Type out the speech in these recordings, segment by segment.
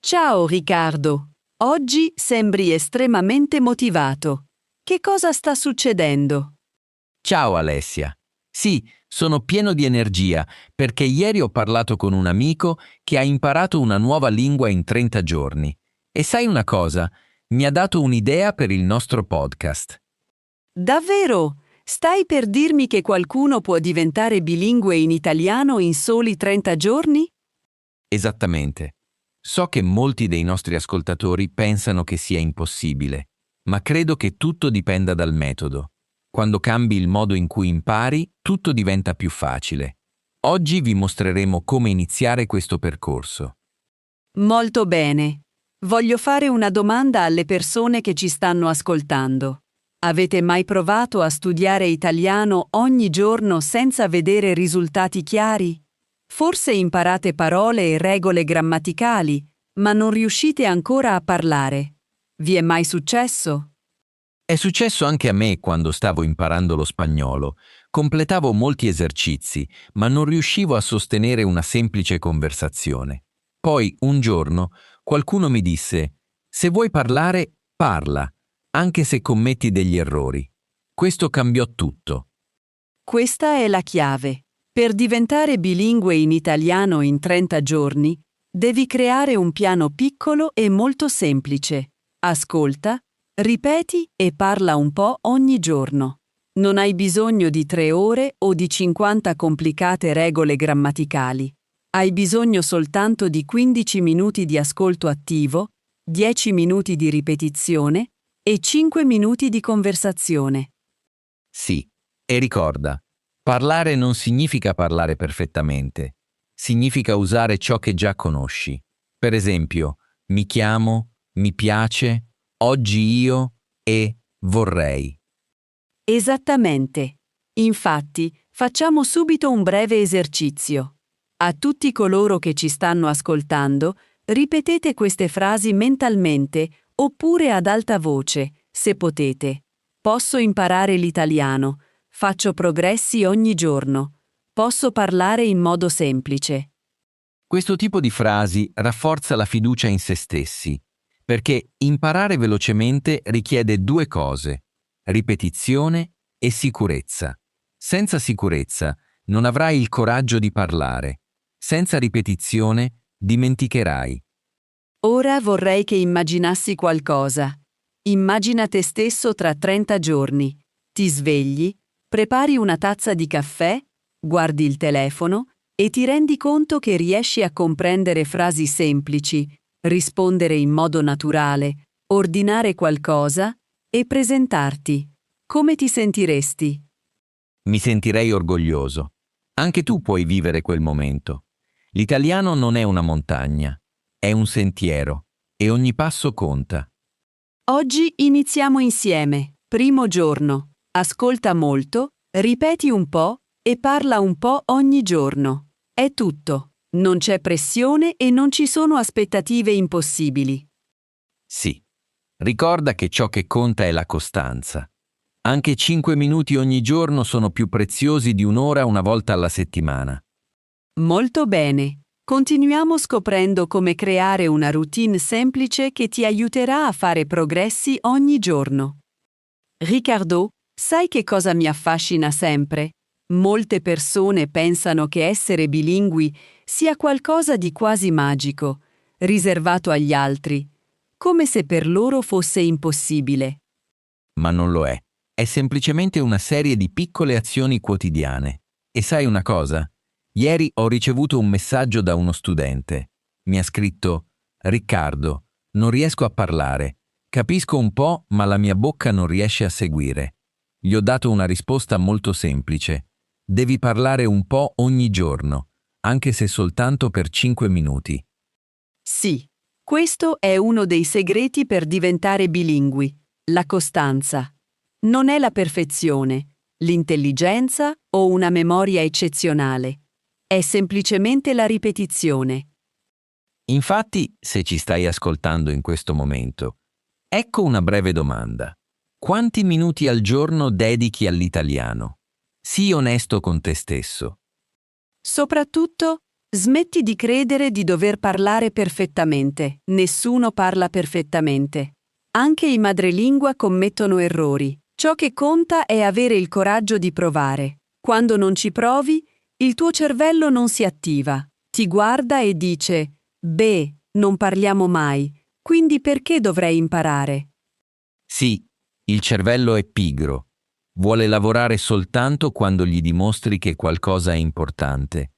Ciao Riccardo, oggi sembri estremamente motivato. Che cosa sta succedendo? Ciao Alessia. Sì, sono pieno di energia perché ieri ho parlato con un amico che ha imparato una nuova lingua in 30 giorni. E sai una cosa? Mi ha dato un'idea per il nostro podcast. Davvero? Stai per dirmi che qualcuno può diventare bilingue in italiano in soli 30 giorni? Esattamente. So che molti dei nostri ascoltatori pensano che sia impossibile, ma credo che tutto dipenda dal metodo. Quando cambi il modo in cui impari, tutto diventa più facile. Oggi vi mostreremo come iniziare questo percorso. Molto bene. Voglio fare una domanda alle persone che ci stanno ascoltando. Avete mai provato a studiare italiano ogni giorno senza vedere risultati chiari? Forse imparate parole e regole grammaticali, ma non riuscite ancora a parlare. Vi è mai successo? È successo anche a me quando stavo imparando lo spagnolo. Completavo molti esercizi, ma non riuscivo a sostenere una semplice conversazione. Poi, un giorno, qualcuno mi disse: "Se vuoi parlare, parla, anche se commetti degli errori." Questo cambiò tutto. Questa è la chiave. Per diventare bilingue in italiano in 30 giorni, devi creare un piano piccolo e molto semplice. Ascolta, ripeti e parla un po' ogni giorno. Non hai bisogno di 3 ore o di 50 complicate regole grammaticali. Hai bisogno soltanto di 15 minuti di ascolto attivo, 10 minuti di ripetizione e 5 minuti di conversazione. Sì, e ricorda, parlare non significa parlare perfettamente. Significa usare ciò che già conosci. Per esempio, mi chiamo, mi piace, oggi io e vorrei. Esattamente. Infatti, facciamo subito un breve esercizio. A tutti coloro che ci stanno ascoltando, ripetete queste frasi mentalmente oppure ad alta voce, se potete. Posso imparare l'italiano. Faccio progressi ogni giorno. Posso parlare in modo semplice. Questo tipo di frasi rafforza la fiducia in se stessi, perché imparare velocemente richiede due cose: ripetizione e sicurezza. Senza sicurezza non avrai il coraggio di parlare. Senza ripetizione dimenticherai. Ora vorrei che immaginassi qualcosa. Immagina te stesso tra 30 giorni. Ti svegli, prepari una tazza di caffè, guardi il telefono e ti rendi conto che riesci a comprendere frasi semplici, rispondere in modo naturale, ordinare qualcosa e presentarti. Come ti sentiresti? Mi sentirei orgoglioso. Anche tu puoi vivere quel momento. L'italiano non è una montagna, è un sentiero e ogni passo conta. Oggi iniziamo insieme. Primo giorno. Ascolta molto, ripeti un po' e parla un po' ogni giorno. È tutto. Non c'è pressione e non ci sono aspettative impossibili. Sì, ricorda che ciò che conta è la costanza. Anche 5 minuti ogni giorno sono più preziosi di un'ora una volta alla settimana. Molto bene. Continuiamo scoprendo come creare una routine semplice che ti aiuterà a fare progressi ogni giorno. Riccardo, sai che cosa mi affascina sempre? Molte persone pensano che essere bilingui sia qualcosa di quasi magico, riservato agli altri, come se per loro fosse impossibile. Ma non lo è. È semplicemente una serie di piccole azioni quotidiane. E sai una cosa? Ieri ho ricevuto un messaggio da uno studente. Mi ha scritto: "Riccardo, non riesco a parlare. Capisco un po', ma la mia bocca non riesce a seguire." Gli ho dato una risposta molto semplice. Devi parlare un po' ogni giorno, anche se soltanto per 5 minuti. Sì, questo è uno dei segreti per diventare bilingui, la costanza. Non è la perfezione, l'intelligenza o una memoria eccezionale. È semplicemente la ripetizione. Infatti, se ci stai ascoltando in questo momento, ecco una breve domanda. Quanti minuti al giorno dedichi all'italiano? Sii onesto con te stesso. Soprattutto, Smetti di credere di dover parlare perfettamente. Nessuno parla perfettamente. Anche i madrelingua commettono errori. Ciò che conta è avere il coraggio di provare. Quando non ci provi, il tuo cervello non si attiva. Ti guarda e dice: beh, non parliamo mai, quindi perché dovrei imparare? Sì, il cervello è pigro. Vuole lavorare soltanto quando gli dimostri che qualcosa è importante.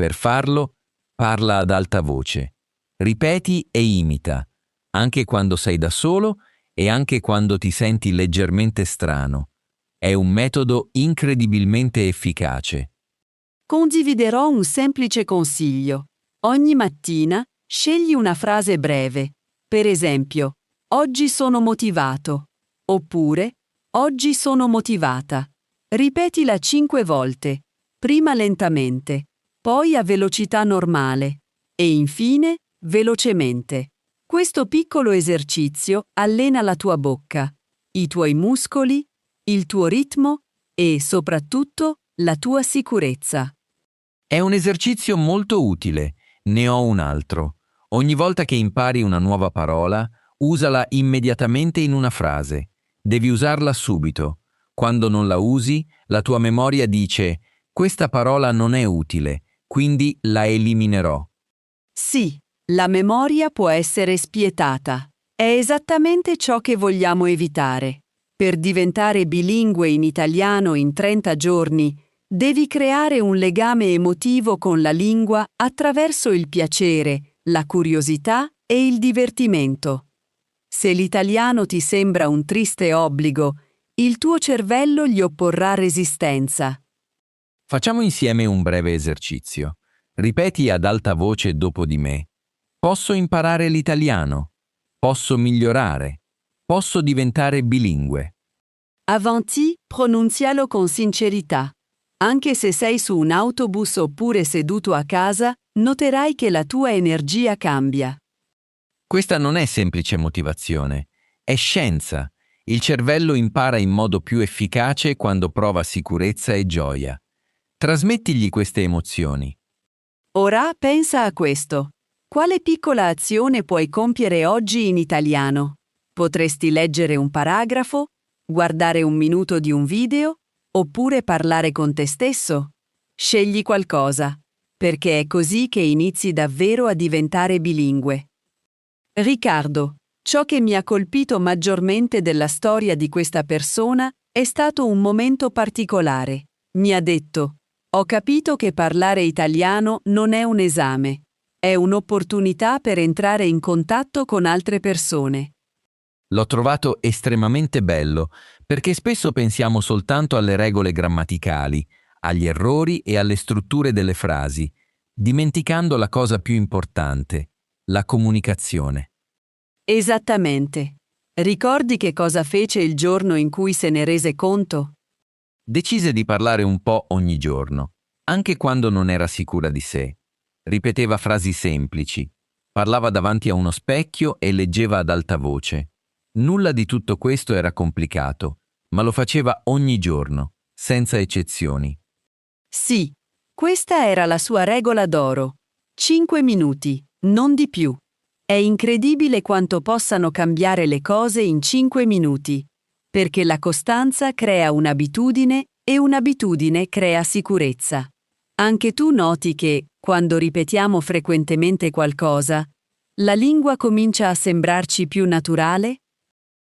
Per farlo, parla ad alta voce. Ripeti e imita, anche quando sei da solo e anche quando ti senti leggermente strano. È un metodo incredibilmente efficace. Condividerò un semplice consiglio. Ogni mattina scegli una frase breve. Per esempio, oggi sono motivato. Oppure, oggi sono motivata. Ripetila 5 volte, prima lentamente, poi a velocità normale e infine velocemente. Questo piccolo esercizio allena la tua bocca, i tuoi muscoli, il tuo ritmo e, soprattutto, la tua sicurezza. È un esercizio molto utile. Ne ho un altro. Ogni volta che impari una nuova parola, usala immediatamente in una frase. Devi usarla subito. Quando non la usi, la tua memoria dice: questa parola non è utile, quindi la eliminerò. Sì, la memoria può essere spietata. È esattamente ciò che vogliamo evitare. Per diventare bilingue in italiano in 30 giorni, devi creare un legame emotivo con la lingua attraverso il piacere, la curiosità e il divertimento. Se l'italiano ti sembra un triste obbligo, il tuo cervello gli opporrà resistenza. Facciamo insieme un breve esercizio. Ripeti ad alta voce dopo di me. Posso imparare l'italiano. Posso migliorare. Posso diventare bilingue. Avanti, pronunzialo con sincerità. Anche se sei su un autobus oppure seduto a casa, noterai che la tua energia cambia. Questa non è semplice motivazione, è scienza. Il cervello impara in modo più efficace quando prova sicurezza e gioia. Trasmettigli queste emozioni. Ora pensa a questo. Quale piccola azione puoi compiere oggi in italiano? Potresti leggere un paragrafo, guardare un minuto di un video, oppure parlare con te stesso? Scegli qualcosa, perché è così che inizi davvero a diventare bilingue. Riccardo, ciò che mi ha colpito maggiormente della storia di questa persona è stato un momento particolare. Mi ha detto: ho capito che parlare italiano non è un esame, è un'opportunità per entrare in contatto con altre persone. L'ho trovato estremamente bello, perché spesso pensiamo soltanto alle regole grammaticali, agli errori e alle strutture delle frasi, dimenticando la cosa più importante, la comunicazione. Esattamente. Ricordi che cosa fece il giorno in cui se ne rese conto? Decise di parlare un po' ogni giorno, anche quando non era sicura di sé. Ripeteva frasi semplici, parlava davanti a uno specchio e leggeva ad alta voce. Nulla di tutto questo era complicato, ma lo faceva ogni giorno, senza eccezioni. Sì, questa era la sua regola d'oro. 5 minuti, non di più. È incredibile quanto possano cambiare le cose in 5 minuti, perché la costanza crea un'abitudine e un'abitudine crea sicurezza. Anche tu noti che, quando ripetiamo frequentemente qualcosa, la lingua comincia a sembrarci più naturale?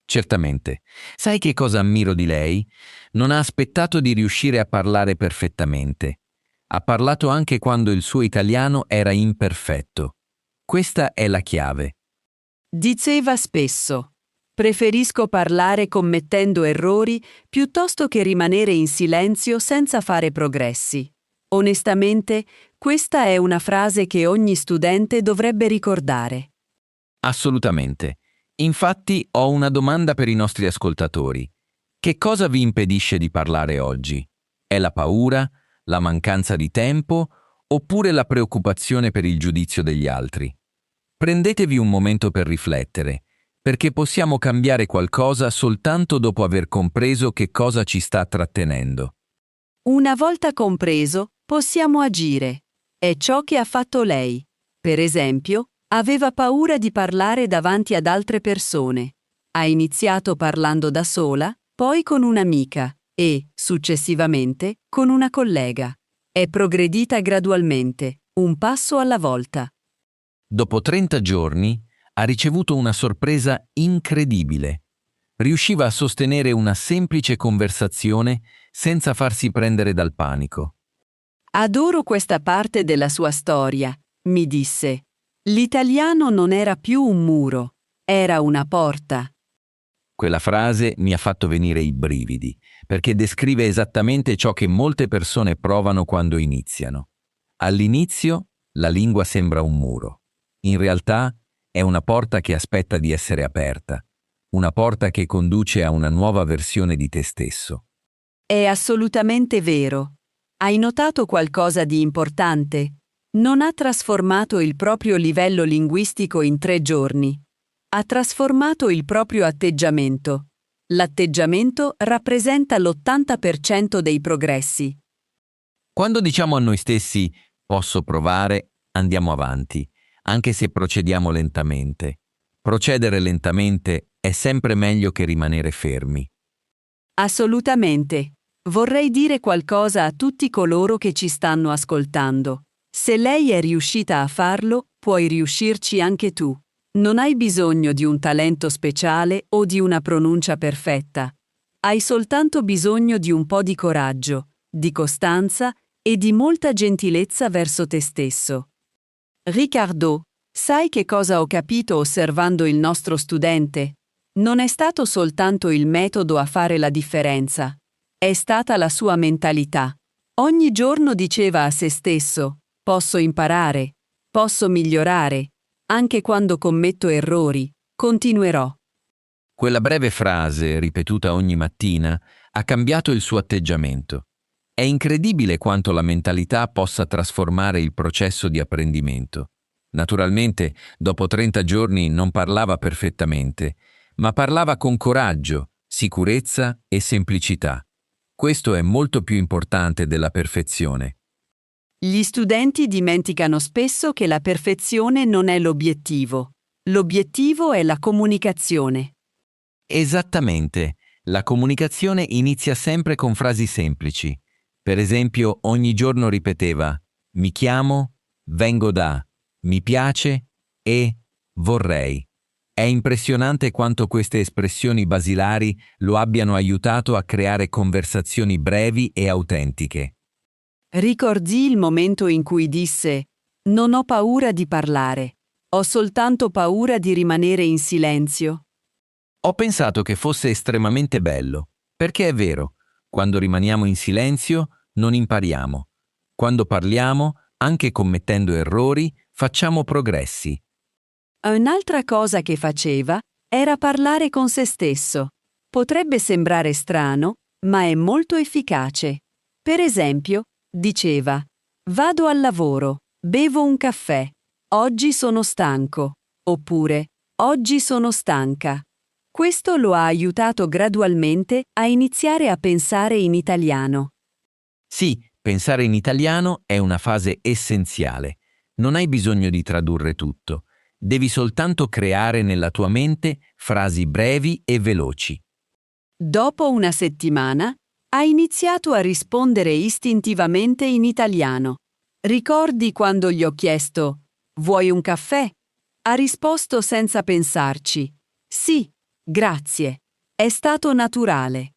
Certamente. Sai che cosa ammiro di lei? Non ha aspettato di riuscire a parlare perfettamente. Ha parlato anche quando il suo italiano era imperfetto. Questa è la chiave. Diceva spesso: preferisco parlare commettendo errori piuttosto che rimanere in silenzio senza fare progressi. Onestamente, questa è una frase che ogni studente dovrebbe ricordare. Assolutamente. Infatti ho una domanda per i nostri ascoltatori. Che cosa vi impedisce di parlare oggi? È la paura, la mancanza di tempo oppure la preoccupazione per il giudizio degli altri? Prendetevi un momento per riflettere, perché possiamo cambiare qualcosa soltanto dopo aver compreso che cosa ci sta trattenendo. Una volta compreso, possiamo agire. È ciò che ha fatto lei. Per esempio, aveva paura di parlare davanti ad altre persone. Ha iniziato parlando da sola, poi con un'amica e, successivamente, con una collega. È progredita gradualmente, un passo alla volta. Dopo 30 giorni ha ricevuto una sorpresa incredibile. Riusciva a sostenere una semplice conversazione senza farsi prendere dal panico. Adoro questa parte della sua storia, mi disse. L'italiano non era più un muro, era una porta. Quella frase mi ha fatto venire i brividi, perché descrive esattamente ciò che molte persone provano quando iniziano. All'inizio la lingua sembra un muro. In realtà è una porta che aspetta di essere aperta, una porta che conduce a una nuova versione di te stesso. È assolutamente vero. Hai notato qualcosa di importante? Non ha trasformato il proprio livello linguistico in 3 giorni. Ha trasformato il proprio atteggiamento. L'atteggiamento rappresenta l'80% dei progressi. Quando diciamo a noi stessi «posso provare», andiamo avanti, anche se procediamo lentamente. Procedere lentamente è sempre meglio che rimanere fermi. Assolutamente. Vorrei dire qualcosa a tutti coloro che ci stanno ascoltando. Se lei è riuscita a farlo, puoi riuscirci anche tu. Non hai bisogno di un talento speciale o di una pronuncia perfetta. Hai soltanto bisogno di un po' di coraggio, di costanza e di molta gentilezza verso te stesso. Riccardo, sai che cosa ho capito osservando il nostro studente? Non è stato soltanto il metodo a fare la differenza. È stata la sua mentalità. Ogni giorno diceva a se stesso: posso imparare, posso migliorare, anche quando commetto errori, continuerò. Quella breve frase, ripetuta ogni mattina, ha cambiato il suo atteggiamento. È incredibile quanto la mentalità possa trasformare il processo di apprendimento. Naturalmente, dopo 30 giorni non parlava perfettamente, ma parlava con coraggio, sicurezza e semplicità. Questo è molto più importante della perfezione. Gli studenti dimenticano spesso che la perfezione non è l'obiettivo. L'obiettivo è la comunicazione. Esattamente. La comunicazione inizia sempre con frasi semplici. Per esempio, ogni giorno ripeteva «mi chiamo», «vengo da», «mi piace» e «vorrei». È impressionante quanto queste espressioni basilari lo abbiano aiutato a creare conversazioni brevi e autentiche. Ricordi il momento in cui disse: «Non ho paura di parlare, ho soltanto paura di rimanere in silenzio». Ho pensato che fosse estremamente bello, perché è vero, quando rimaniamo in silenzio non impariamo. Quando parliamo, anche commettendo errori, facciamo progressi. Un'altra cosa che faceva era parlare con se stesso. Potrebbe sembrare strano, ma è molto efficace. Per esempio, diceva: «Vado al lavoro, bevo un caffè, oggi sono stanco», oppure «Oggi sono stanca». Questo lo ha aiutato gradualmente a iniziare a pensare in italiano. Sì, pensare in italiano è una fase essenziale. Non hai bisogno di tradurre tutto. Devi soltanto creare nella tua mente frasi brevi e veloci. Dopo una settimana, ha iniziato a rispondere istintivamente in italiano. Ricordi quando gli ho chiesto: «Vuoi un caffè?» Ha risposto senza pensarci: «Sì, grazie». È stato naturale.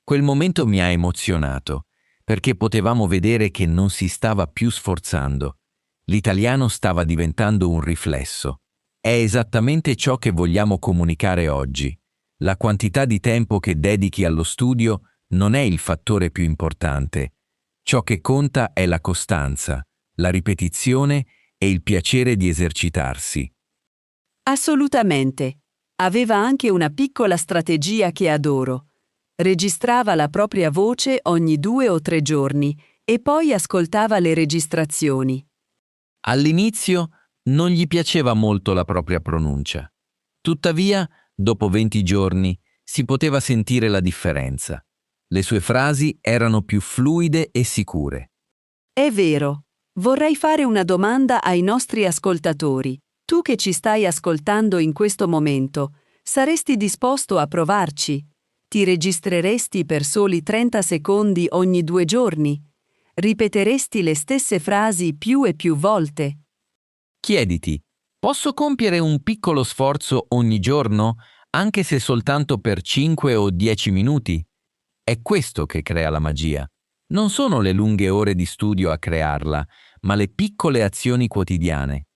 Quel momento mi ha emozionato, perché potevamo vedere che non si stava più sforzando. L'italiano stava diventando un riflesso. È esattamente ciò che vogliamo comunicare oggi. La quantità di tempo che dedichi allo studio non è il fattore più importante. Ciò che conta è la costanza, la ripetizione e il piacere di esercitarsi. Assolutamente. Aveva anche una piccola strategia che adoro. Registrava la propria voce ogni 2 o 3 giorni e poi ascoltava le registrazioni. All'inizio non gli piaceva molto la propria pronuncia. Tuttavia, dopo 20 giorni, si poteva sentire la differenza. Le sue frasi erano più fluide e sicure. È vero. Vorrei fare una domanda ai nostri ascoltatori. Tu che ci stai ascoltando in questo momento, saresti disposto a provarci? Ti registreresti per soli 30 secondi ogni 2 giorni? Ripeteresti le stesse frasi più e più volte? Chiediti, posso compiere un piccolo sforzo ogni giorno, anche se soltanto per 5 o 10 minuti? È questo che crea la magia. Non sono le lunghe ore di studio a crearla, ma le piccole azioni quotidiane.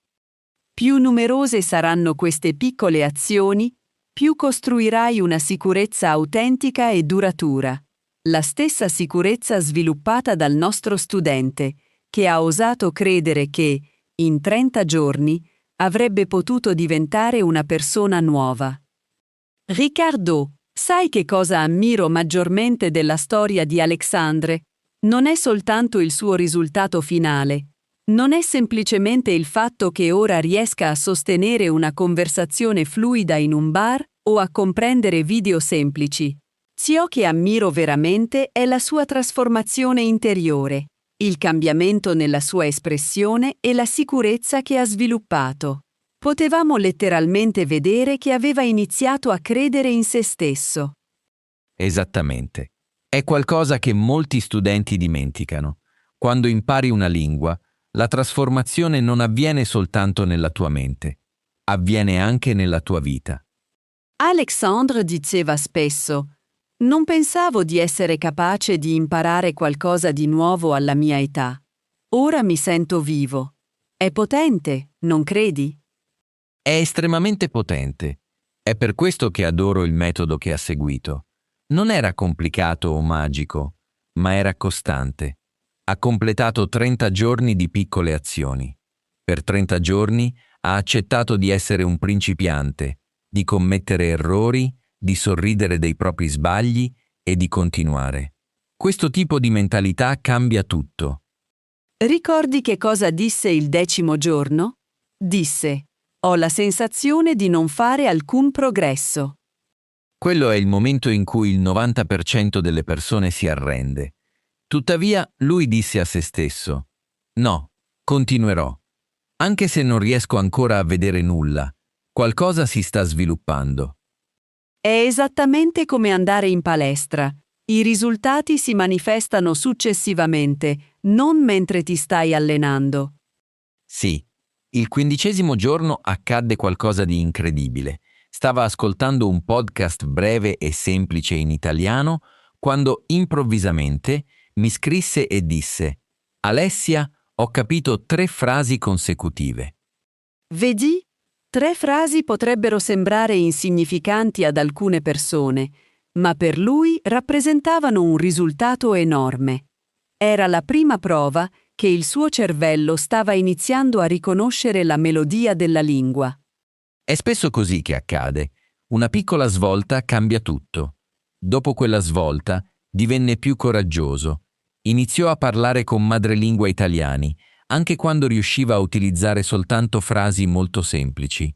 Più numerose saranno queste piccole azioni, più costruirai una sicurezza autentica e duratura. La stessa sicurezza sviluppata dal nostro studente, che ha osato credere che, in 30 giorni, avrebbe potuto diventare una persona nuova. Riccardo, sai che cosa ammiro maggiormente della storia di Alexandre? Non è soltanto il suo risultato finale. Non è semplicemente il fatto che ora riesca a sostenere una conversazione fluida in un bar o a comprendere video semplici. Ciò che ammiro veramente è la sua trasformazione interiore, il cambiamento nella sua espressione e la sicurezza che ha sviluppato. Potevamo letteralmente vedere che aveva iniziato a credere in se stesso. Esattamente. È qualcosa che molti studenti dimenticano. Quando impari una lingua, la trasformazione non avviene soltanto nella tua mente, avviene anche nella tua vita. Alexandre diceva spesso: «Non pensavo di essere capace di imparare qualcosa di nuovo alla mia età. Ora mi sento vivo». È potente, non credi? È estremamente potente. È per questo che adoro il metodo che ha seguito. Non era complicato o magico, ma era costante. Ha completato 30 giorni di piccole azioni. Per 30 giorni ha accettato di essere un principiante, di commettere errori, di sorridere dei propri sbagli e di continuare. Questo tipo di mentalità cambia tutto. Ricordi che cosa disse il 10° giorno? Disse: «Ho la sensazione di non fare alcun progresso». Quello è il momento in cui il 90% delle persone si arrende. Tuttavia, lui disse a se stesso: «No, continuerò. Anche se non riesco ancora a vedere nulla, qualcosa si sta sviluppando». È esattamente come andare in palestra. I risultati si manifestano successivamente, non mentre ti stai allenando. Sì, il 15° giorno accadde qualcosa di incredibile. Stava ascoltando un podcast breve e semplice in italiano quando improvvisamente mi scrisse e disse: «Alessia, ho capito 3 frasi consecutive». Vedi? 3 frasi potrebbero sembrare insignificanti ad alcune persone, ma per lui rappresentavano un risultato enorme. Era la prima prova che il suo cervello stava iniziando a riconoscere la melodia della lingua. È spesso così che accade. Una piccola svolta cambia tutto. Dopo quella svolta divenne più coraggioso. Iniziò a parlare con madrelingua italiani, anche quando riusciva a utilizzare soltanto frasi molto semplici.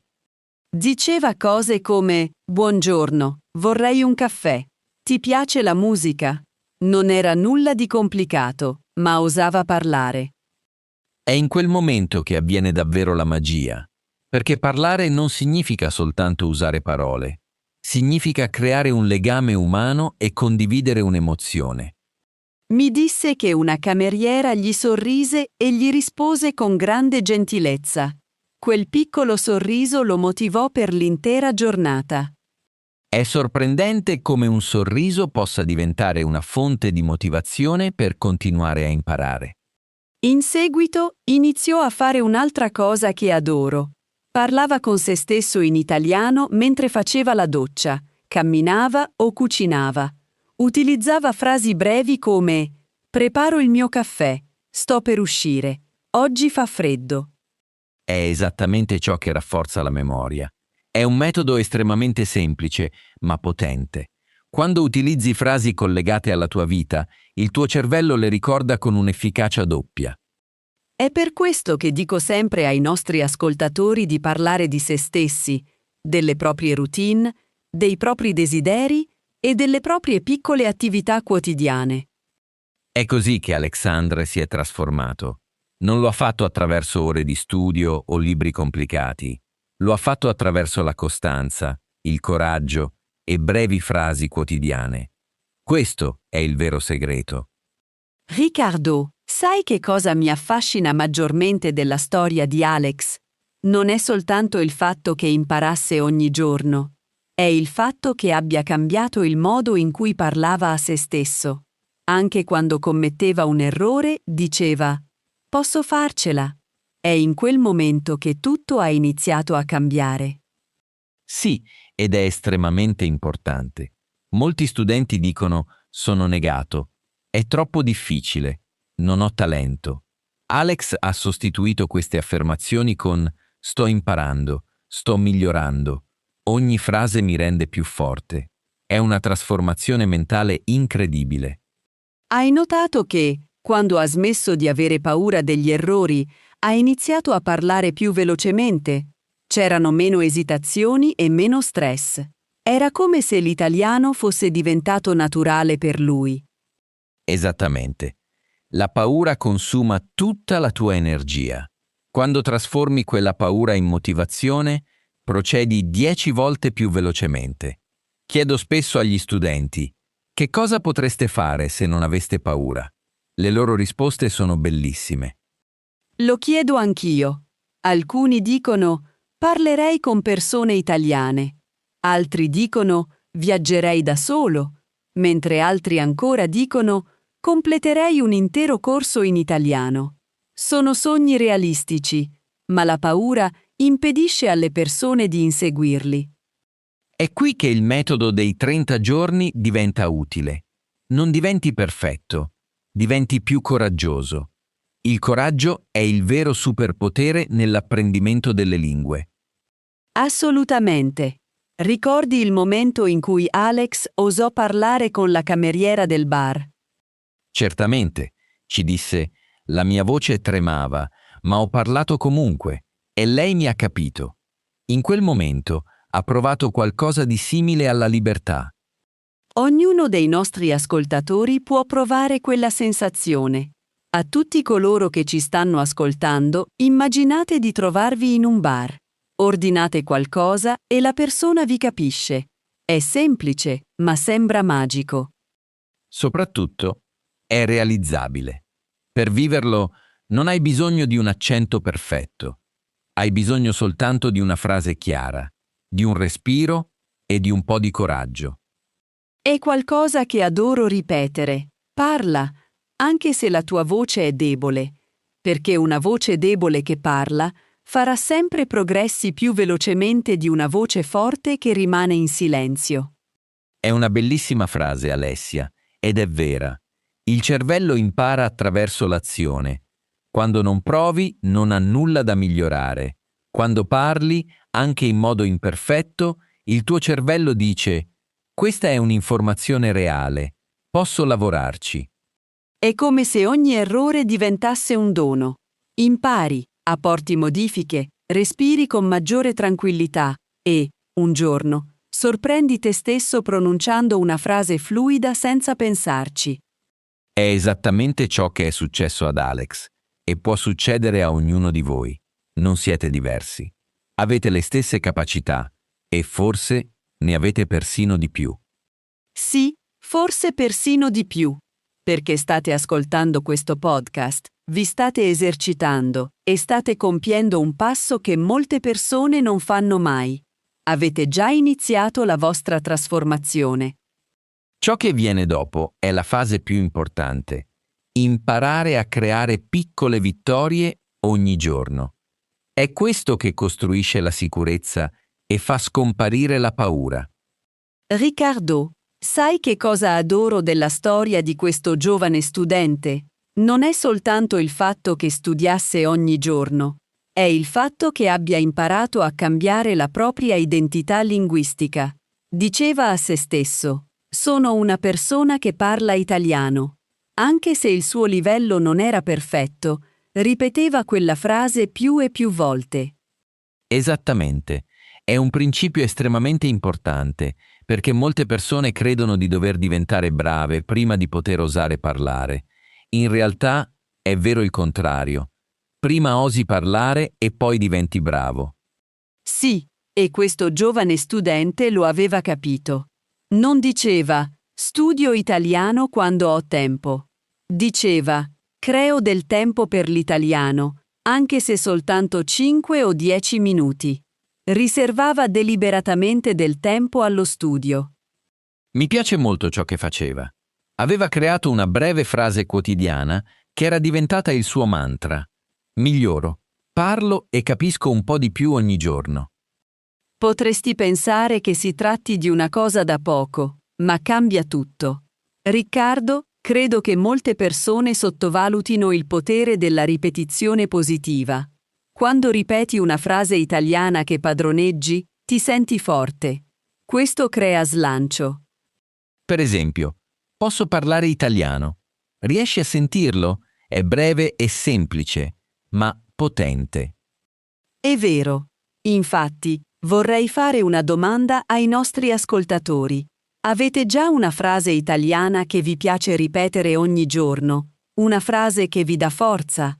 Diceva cose come: «Buongiorno, vorrei un caffè. Ti piace la musica?» Non era nulla di complicato, ma osava parlare. È in quel momento che avviene davvero la magia, perché parlare non significa soltanto usare parole, significa creare un legame umano e condividere un'emozione. Mi disse che una cameriera gli sorrise e gli rispose con grande gentilezza. Quel piccolo sorriso lo motivò per l'intera giornata. È sorprendente come un sorriso possa diventare una fonte di motivazione per continuare a imparare. In seguito iniziò a fare un'altra cosa che adoro. Parlava con se stesso in italiano mentre faceva la doccia, camminava o cucinava. Utilizzava frasi brevi come: «Preparo il mio caffè, sto per uscire, oggi fa freddo». È esattamente ciò che rafforza la memoria. È un metodo estremamente semplice, ma potente. Quando utilizzi frasi collegate alla tua vita, il tuo cervello le ricorda con un'efficacia doppia. È per questo che dico sempre ai nostri ascoltatori di parlare di se stessi, delle proprie routine, dei propri desideri e delle proprie piccole attività quotidiane. È così che Alexandre si è trasformato. Non lo ha fatto attraverso ore di studio o libri complicati. Lo ha fatto attraverso la costanza, il coraggio e brevi frasi quotidiane. Questo è il vero segreto. Riccardo, sai che cosa mi affascina maggiormente della storia di Alex? Non è soltanto il fatto che imparasse ogni giorno, è il fatto che abbia cambiato il modo in cui parlava a se stesso. Anche quando commetteva un errore, diceva: "Posso farcela". È in quel momento che tutto ha iniziato a cambiare. Sì, ed è estremamente importante. Molti studenti dicono: sono negato, è troppo difficile, non ho talento. Alex ha sostituito queste affermazioni con: sto imparando, sto migliorando. Ogni frase mi rende più forte. È una trasformazione mentale incredibile. Hai notato che, quando ha smesso di avere paura degli errori, ha iniziato a parlare più velocemente? C'erano meno esitazioni e meno stress. Era come se l'italiano fosse diventato naturale per lui. Esattamente. La paura consuma tutta la tua energia. Quando trasformi quella paura in motivazione, procedi 10 volte più velocemente. Chiedo spesso agli studenti: che cosa potreste fare se non aveste paura? Le loro risposte sono bellissime. Lo chiedo anch'io. Alcuni dicono: parlerei con persone italiane. Altri dicono: viaggerei da solo. Mentre altri ancora dicono: completerei un intero corso in italiano. Sono sogni realistici, ma la paura impedisce alle persone di inseguirli. È qui che il metodo dei 30 giorni diventa utile. Non diventi perfetto, diventi più coraggioso. Il coraggio è il vero superpotere nell'apprendimento delle lingue. Assolutamente. Ricordi il momento in cui Alex osò parlare con la cameriera del bar? Certamente, ci disse, la mia voce tremava, ma ho parlato comunque e lei mi ha capito. In quel momento ha provato qualcosa di simile alla libertà. Ognuno dei nostri ascoltatori può provare quella sensazione. A tutti coloro che ci stanno ascoltando, immaginate di trovarvi in un bar. Ordinate qualcosa e la persona vi capisce. È semplice, ma sembra magico. Soprattutto, è realizzabile. Per viverlo non hai bisogno di un accento perfetto. Hai bisogno soltanto di una frase chiara, di un respiro e di un po' di coraggio. È qualcosa che adoro ripetere. Parla, anche se la tua voce è debole, perché una voce debole che parla farà sempre progressi più velocemente di una voce forte che rimane in silenzio. È una bellissima frase, Alessia, ed è vera. Il cervello impara attraverso l'azione. Quando non provi, non ha nulla da migliorare. Quando parli, anche in modo imperfetto, il tuo cervello dice: questa è un'informazione reale, posso lavorarci. È come se ogni errore diventasse un dono. Impari, apporti modifiche, respiri con maggiore tranquillità e, un giorno, sorprendi te stesso pronunciando una frase fluida senza pensarci. È esattamente ciò che è successo ad Alex e può succedere a ognuno di voi. Non siete diversi. Avete le stesse capacità e forse ne avete persino di più. Sì, forse persino di più. Perché state ascoltando questo podcast, vi state esercitando e state compiendo un passo che molte persone non fanno mai. Avete già iniziato la vostra trasformazione. Ciò che viene dopo è la fase più importante. Imparare a creare piccole vittorie ogni giorno. È questo che costruisce la sicurezza e fa scomparire la paura. Riccardo, sai che cosa adoro della storia di questo giovane studente? Non è soltanto il fatto che studiasse ogni giorno, è il fatto che abbia imparato a cambiare la propria identità linguistica. Diceva a se stesso: sono una persona che parla italiano. Anche se il suo livello non era perfetto, ripeteva quella frase più e più volte. Esattamente. È un principio estremamente importante, perché molte persone credono di dover diventare brave prima di poter osare parlare. In realtà è vero il contrario. Prima osi parlare e poi diventi bravo. Sì, e questo giovane studente lo aveva capito. Non diceva «studio italiano quando ho tempo». Diceva «creo del tempo per l'italiano, anche se soltanto 5 o 10 minuti». Riservava deliberatamente del tempo allo studio. Mi piace molto ciò che faceva. Aveva creato una breve frase quotidiana che era diventata il suo mantra. Miglioro, parlo e capisco un po' di più ogni giorno. Potresti pensare che si tratti di una cosa da poco, ma cambia tutto. Riccardo, credo che molte persone sottovalutino il potere della ripetizione positiva. Quando ripeti una frase italiana che padroneggi, ti senti forte. Questo crea slancio. Per esempio, posso parlare italiano. Riesci a sentirlo? È breve e semplice, ma potente. È vero. Infatti, vorrei fare una domanda ai nostri ascoltatori. Avete già una frase italiana che vi piace ripetere ogni giorno? Una frase che vi dà forza?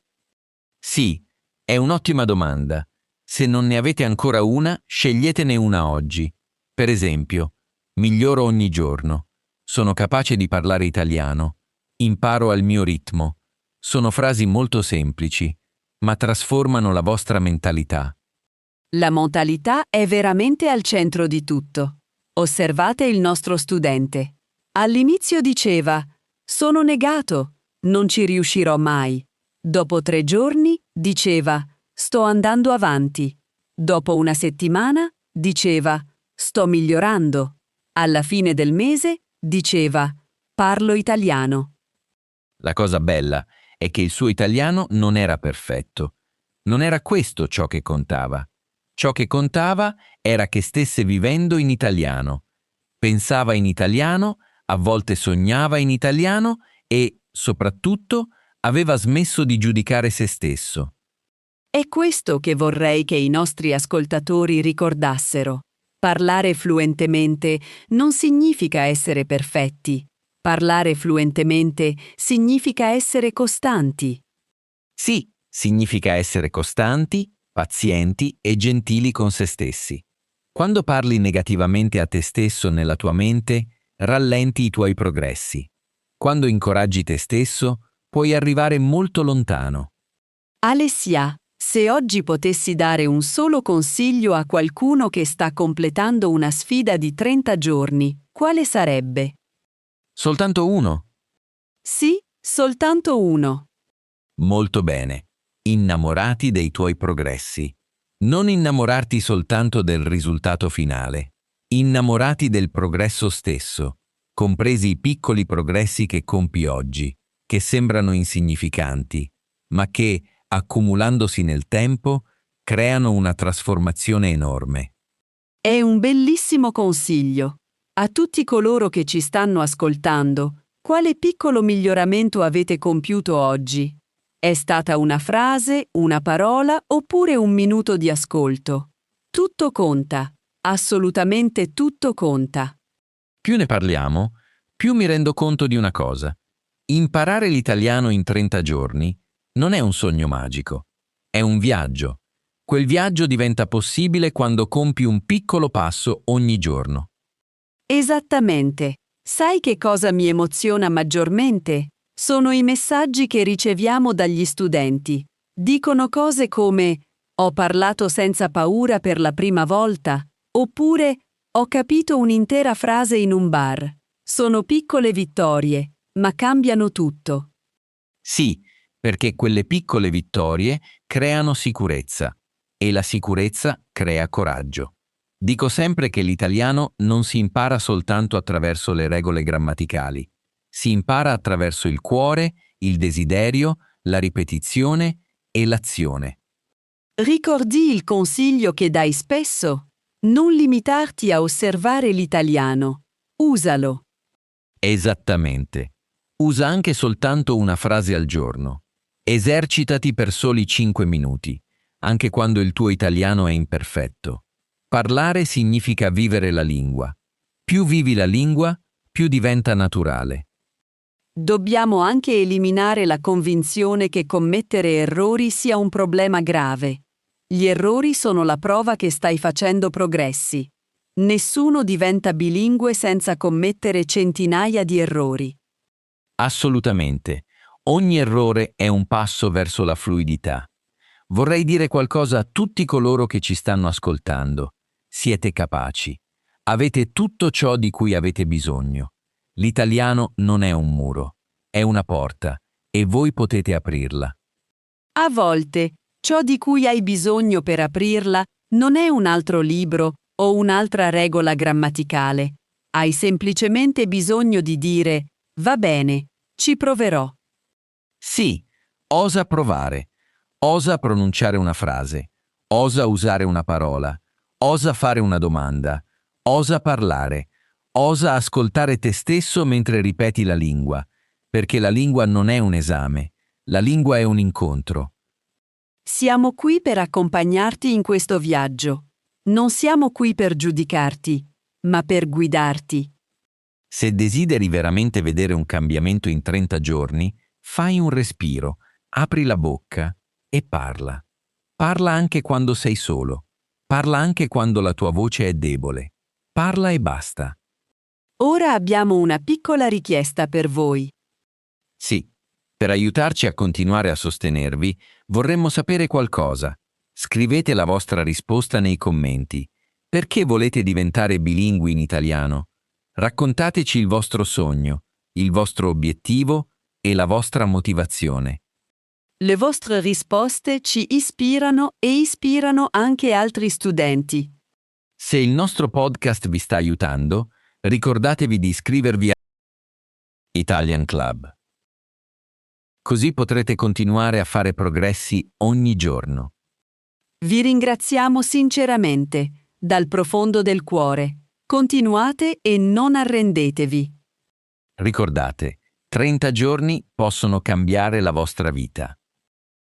Sì, è un'ottima domanda. Se non ne avete ancora una, sceglietene una oggi. Per esempio, miglioro ogni giorno. Sono capace di parlare italiano. Imparo al mio ritmo. Sono frasi molto semplici, ma trasformano la vostra mentalità. La mentalità è veramente al centro di tutto. Osservate il nostro studente. All'inizio diceva «Sono negato, non ci riuscirò mai». Dopo 3 giorni diceva «Sto andando avanti». Dopo una settimana diceva «Sto migliorando». Alla fine del mese diceva «Parlo italiano». La cosa bella è che il suo italiano non era perfetto. Non era questo ciò che contava. Ciò che contava era che stesse vivendo in italiano. Pensava in italiano, a volte sognava in italiano e, soprattutto, aveva smesso di giudicare se stesso. È questo che vorrei che i nostri ascoltatori ricordassero. Parlare fluentemente non significa essere perfetti. Parlare fluentemente significa essere costanti. Sì, significa essere costanti, pazienti e gentili con se stessi. Quando parli negativamente a te stesso nella tua mente, rallenti i tuoi progressi. Quando incoraggi te stesso, puoi arrivare molto lontano. Alessia, se oggi potessi dare un solo consiglio a qualcuno che sta completando una sfida di 30 giorni, quale sarebbe? Soltanto uno? Sì, soltanto uno. Molto bene. Innamorati dei tuoi progressi. Non innamorarti soltanto del risultato finale. Innamorati del progresso stesso, compresi i piccoli progressi che compi oggi, che sembrano insignificanti, ma che, accumulandosi nel tempo, creano una trasformazione enorme. È un bellissimo consiglio. A tutti coloro che ci stanno ascoltando, quale piccolo miglioramento avete compiuto oggi? È stata una frase, una parola oppure un minuto di ascolto? Tutto conta. Assolutamente tutto conta. Più ne parliamo, più mi rendo conto di una cosa. Imparare l'italiano in 30 giorni non è un sogno magico, è un viaggio. Quel viaggio diventa possibile quando compi un piccolo passo ogni giorno. Esattamente. Sai che cosa mi emoziona maggiormente? Sono i messaggi che riceviamo dagli studenti. Dicono cose come «Ho parlato senza paura per la prima volta» oppure «Ho capito un'intera frase in un bar». Sono piccole vittorie, ma cambiano tutto. Sì, perché quelle piccole vittorie creano sicurezza e la sicurezza crea coraggio. Dico sempre che l'italiano non si impara soltanto attraverso le regole grammaticali. Si impara attraverso il cuore, il desiderio, la ripetizione e l'azione. Ricordi il consiglio che dai spesso? Non limitarti a osservare l'italiano. Usalo. Esattamente. Usa anche soltanto una frase al giorno. Esercitati per soli 5 minuti, anche quando il tuo italiano è imperfetto. Parlare significa vivere la lingua. Più vivi la lingua, più diventa naturale. Dobbiamo anche eliminare la convinzione che commettere errori sia un problema grave. Gli errori sono la prova che stai facendo progressi. Nessuno diventa bilingue senza commettere centinaia di errori. Assolutamente. Ogni errore è un passo verso la fluidità. Vorrei dire qualcosa a tutti coloro che ci stanno ascoltando. Siete capaci. Avete tutto ciò di cui avete bisogno. L'italiano non è un muro, è una porta e voi potete aprirla. A volte, ciò di cui hai bisogno per aprirla non è un altro libro o un'altra regola grammaticale. Hai semplicemente bisogno di dire «Va bene, ci proverò». Sì, osa provare, osa pronunciare una frase, osa usare una parola, osa fare una domanda, osa parlare, osa ascoltare te stesso mentre ripeti la lingua, perché la lingua non è un esame, la lingua è un incontro. Siamo qui per accompagnarti in questo viaggio. Non siamo qui per giudicarti, ma per guidarti. Se desideri veramente vedere un cambiamento in 30 giorni, fai un respiro, apri la bocca e parla. Parla anche quando sei solo. Parla anche quando la tua voce è debole. Parla e basta. Ora abbiamo una piccola richiesta per voi. Sì, per aiutarci a continuare a sostenervi, vorremmo sapere qualcosa. Scrivete la vostra risposta nei commenti. Perché volete diventare bilingui in italiano? Raccontateci il vostro sogno, il vostro obiettivo e la vostra motivazione. Le vostre risposte ci ispirano e ispirano anche altri studenti. Se il nostro podcast vi sta aiutando, ricordatevi di iscrivervi a Italian Club. Così potrete continuare a fare progressi ogni giorno. Vi ringraziamo sinceramente, dal profondo del cuore. Continuate e non arrendetevi. Ricordate, 30 giorni possono cambiare la vostra vita.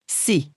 Sì.